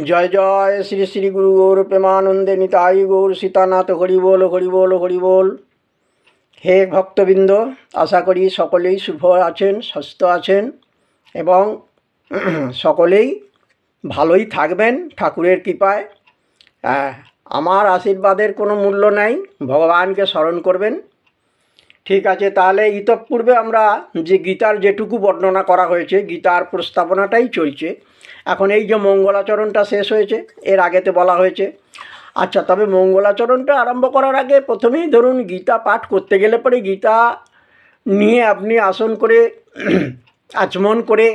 জয় জয় শ্রী শ্রী গুরু গৌর প্রেমানন্দে নিতাই গৌর সীতানাথ হরি বল হরি বল হরি বল। হে ভক্তবৃন্দ, আশা করি সকলেই শুভ আছেন, সুস্থ আছেন এবং সকলেই ভালোই থাকবেন ঠাকুরের কৃপায়। আমার আশীর্বাদের কোনো মূল্য নাই, ভগবানকে স্মরণ করবেন। ঠিক আছে, তাহলে ইতঃপূর্বে আমরা যে গীতার যেটুকু বর্ণনা করা হয়েছে, গীতার প্রস্তাবনাটাই চলছে এখন। এই যে মঙ্গলাচরণটা শেষ হয়েছে, এর আগেতে বলা হয়েছে। আচ্ছা, তবে মঙ্গলাচরণটা আরম্ভ করার আগে প্রথমেই ধরুন গীতা পাঠ করতে গেলে পরে গীতা নিয়ে আপনি আসন করে আচমন করে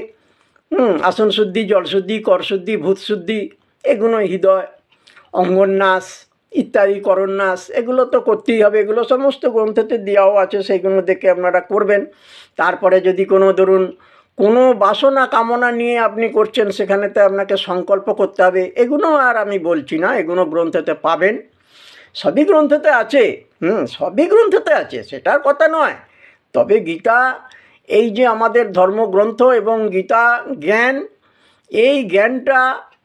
আসন শুদ্ধি, জলশুদ্ধি, করশুদ্ধি, ভূতশুদ্ধি, এগুলো হৃদয় অঙ্গন্যাস ইত্যাদি করন্যাস, এগুলো তো করতেই হবে। এগুলো সমস্ত গ্রন্থতে দেওয়াও আছে, সেইগুলো দেখে আপনারা করবেন। তারপরে যদি কোনো ধরুন কোনো বাসনা কামনা নিয়ে আপনি করছেন, সেখানেতে আপনাকে সংকল্প করতে হবে। এগুলো আর আমি বলছি না, এগুলো গ্রন্থতে পাবেন, সবই গ্রন্থতে আছে। সবই গ্রন্থতে আছে, সেটার কথা নয়। তবে গীতা এই যে আমাদের ধর্মগ্রন্থ এবং গীতা জ্ঞান, এই জ্ঞানটা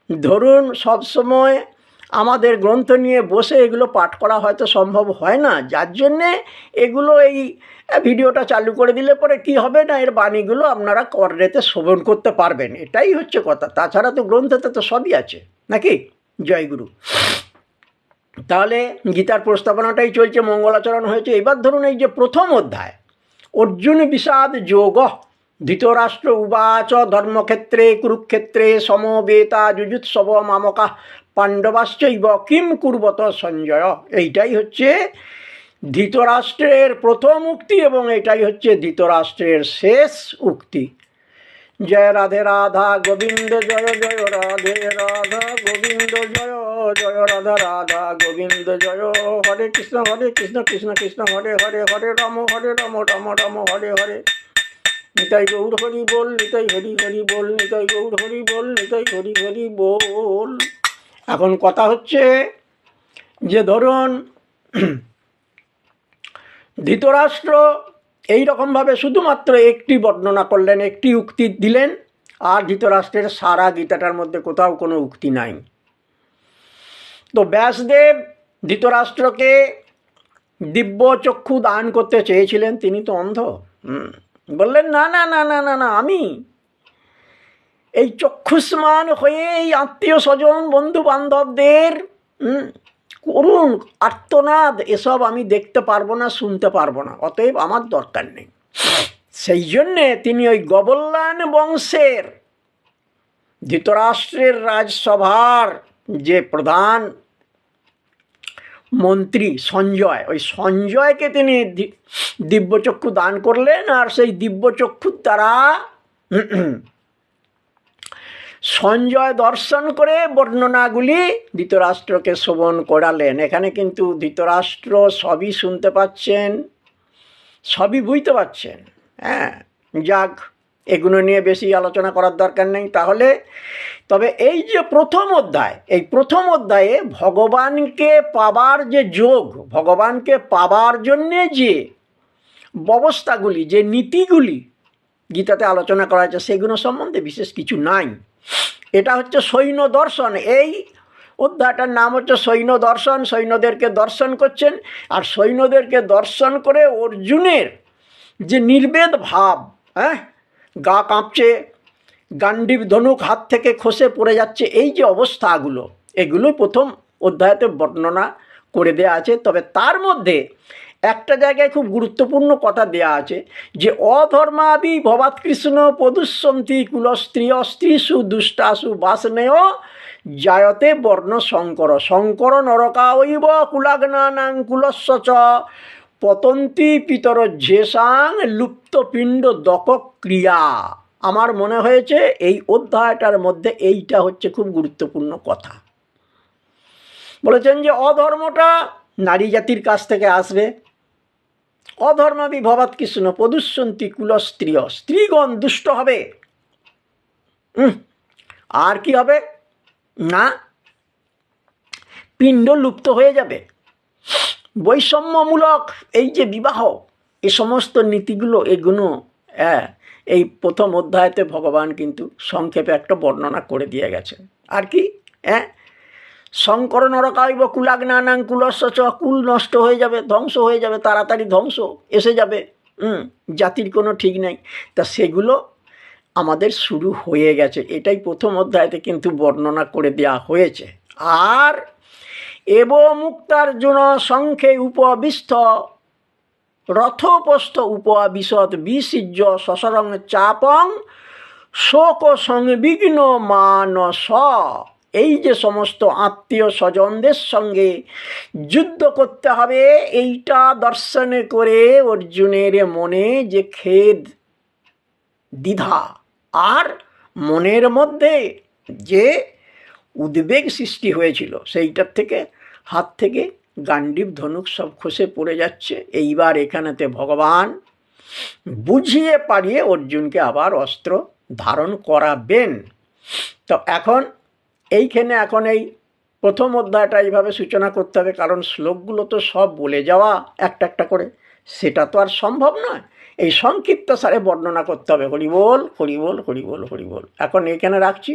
ধরুন সবসময় আমাদের গ্রন্থ নিয়ে বসে এগুলো পাঠ করা হয়তো সম্ভব হয় না, যার জন্যে এগুলো এই ভিডিওটা চালু করে দিলে পরে কি হবে না, এর বাণীগুলো আপনারা কর্ণেতে শ্রবণ করতে পারবেন, এটাই হচ্ছে কথা। তাছাড়া তো গ্রন্থতে তো সবই আছে নাকি। জয়গুরু। তাহলে গীতার প্রস্তাবনাটাই চলছে, মঙ্গলাচরণ হয়েছে। এবার ধরুন এই যে প্রথম অধ্যায়, অর্জুন বিষাদ যোগ। ধৃতরাষ্ট্র উবাচ ধর্মক্ষেত্রে কুরুক্ষেত্রে সমবেতা যুযুৎসব মামকা পাণ্ডবাশ্চৈব কিম কুর্বত সঞ্জয়। এইটাই হচ্ছে ধৃতরাষ্ট্রের প্রথম উক্তি এবং এটাই হচ্ছে ধৃতরাষ্ট্রের শেষ উক্তি। জয় রাধে রাধা গোবিন্দ জয় জয় রাধে রাধা গোবিন্দ জয় জয় রাধা রাধা গোবিন্দ জয়। হরে কৃষ্ণ কৃষ্ণ কৃষ্ণ হরে হরে, হরে রাম রাম রাম হরে হরে। নিতাই গৌর হরি বল, নিতাই হরি হরি বল, নিতাই গৌর হরি বল, নিতাই হরি হরি বল। এখন কথা হচ্ছে যে ধরুন ধৃতরাষ্ট্র এইরকমভাবে শুধুমাত্র একটি বর্ণনা করলেন, একটি উক্তি দিলেন, আর ধৃতরাষ্ট্রের সারা গীতাটার মধ্যে কোথাও কোনো উক্তি নাই। তো ব্যাসদেব ধৃতরাষ্ট্রকে দিব্য চক্ষু দান করতে চেয়েছিলেন, তিনি তো অন্ধ। বললেন না না না না না না, আমি এই চক্ষুষ্মান হয়ে এই আত্মীয় স্বজন বন্ধু বান্ধবদের করুণ আর্তনাদ এসব আমি দেখতে পারবো না, শুনতে পারবো না, অতএব আমার দরকার নেই। সেই জন্যে তিনি ওই গবল্লান বংশের ধৃতরাষ্ট্রের রাজসভার যে প্রধান মন্ত্রী সঞ্জয়, ওই সঞ্জয়কে তিনি দিব্যচক্ষু দান করলেন, আর সেই দিব্যচক্ষুর দ্বারা সঞ্জয় দর্শন করে বর্ণনাগুলি ধৃতরাষ্ট্রকে শ্রবণ করালেন। এখানে কিন্তু ধৃতরাষ্ট্র সবই শুনতে পাচ্ছেন, সবই বুঝতে পাচ্ছেন। যাক, এগুলো নিয়ে বেশি আলোচনা করার দরকার নেই। তাহলে তবে এই যে প্রথম অধ্যায়, এই প্রথম অধ্যায়ে ভগবানকে পাবার যে যোগ, ভগবানকে পাবার জন্যে যে ব্যবস্থাগুলি, যে নীতিগুলি গীতাতে আলোচনা করা হয়েছে, সেগুলো সম্বন্ধে বিশেষ কিছু নাই। এটা হচ্ছে সৈন্য দর্শন। এই অধ্যায়টার নাম হচ্ছে সৈন্য দর্শন। সৈন্যদেরকে দর্শন করছেন, আর সৈন্যদেরকে দর্শন করে অর্জুনের যে নির্বেদ ভাব, গা কাঁপছে, গান্ডীব ধনুক হাত থেকে খসে পড়ে যাচ্ছে, এই যে অবস্থাগুলো, এগুলোই প্রথম অধ্যায়তে বর্ণনা করে দেয়া আছে। তবে তার মধ্যে একটা জায়গায় খুব গুরুত্বপূর্ণ কথা দেয়া আছে যে অধর্মাবি ভবাৎ কৃষ্ণ পদুষ্যন্তি কুলস্ত্রিয় স্ত্রীষু দুষ্টাসু বাসনেয় জায়তে বর্ণ শঙ্কর শঙ্কর নরকাবৈব কুলাগ্নানাং কুলস্য চ পতন্তি পিতর ঝেসাং লুপ্তপিণ্ড দক ক্রিয়া। আমার মনে হয়েছে এই অধ্যায়টার মধ্যে এইটা হচ্ছে খুব গুরুত্বপূর্ণ কথা। বলেছেন যে অধর্মটা নারী জাতির কাছ থেকে আসবে। অধর্মাবি ভবাৎ কৃষ্ণ পদুষ্যন্তি কুলস্ত্রিয়, স্ত্রীগণ দুষ্ট হবে। আর কি হবে না, পিণ্ড লুপ্ত হয়ে যাবে। বৈষম্যমূলক এই যে বিবাহ, এই সমস্ত নীতিগুলো, এগুলো এই প্রথম অধ্যায়তে ভগবান কিন্তু সংক্ষেপে একটা বর্ণনা করে দিয়ে গেছেন। আর কি, হ্যাঁ, শঙ্কর নরকায়ব কুলাগ্নানাং কুলস্য চ, কুল নষ্ট হয়ে যাবে, ধ্বংস হয়ে যাবে, তাড়াতাড়ি ধ্বংস এসে যাবে, জাতির কোনো ঠিক নেই। তা সেগুলো আমাদের শুরু হয়ে গেছে, এটাই প্রথম অধ্যায়তে কিন্তু বর্ণনা করে দেওয়া হয়েছে। আর এব মুক্তার্জুন সংখ্যে উপবিস্থ রথোপস্থ উপবিশদ বিসিজ্য সসরং চাপং শোক সংবিঘ্ন মানস। এই যে সমস্ত আত্মীয় স্বজনদের সঙ্গে যুদ্ধ করতে হবে, এইটা দর্শন করে অর্জুনের মনে যে খেদ, দ্বিধা আর মনের মধ্যে যে উদ্বেগ সৃষ্টি হয়েছিল, সেইটার থেকে হাত থেকে গান্ডীব ধনুক সব খসে পড়ে যাচ্ছে। এইবার এখানেতে ভগবান বুঝিয়ে পারিয়ে অর্জুনকে আবার অস্ত্র ধারণ করাবেন। তো এখন এইখানে এখন এই প্রথম অধ্যায়টা এইভাবে সূচনা করতে হবে, কারণ শ্লোকগুলো তো সব বলে যাওয়া একটা একটা করে সেটা তো আর সম্ভব নয়, এই সংক্ষিপ্ত সারে বর্ণনা করতে হবে। হরিবোল হরিবোল হরিবোল হরিবোল। এখন এখানে রাখছি।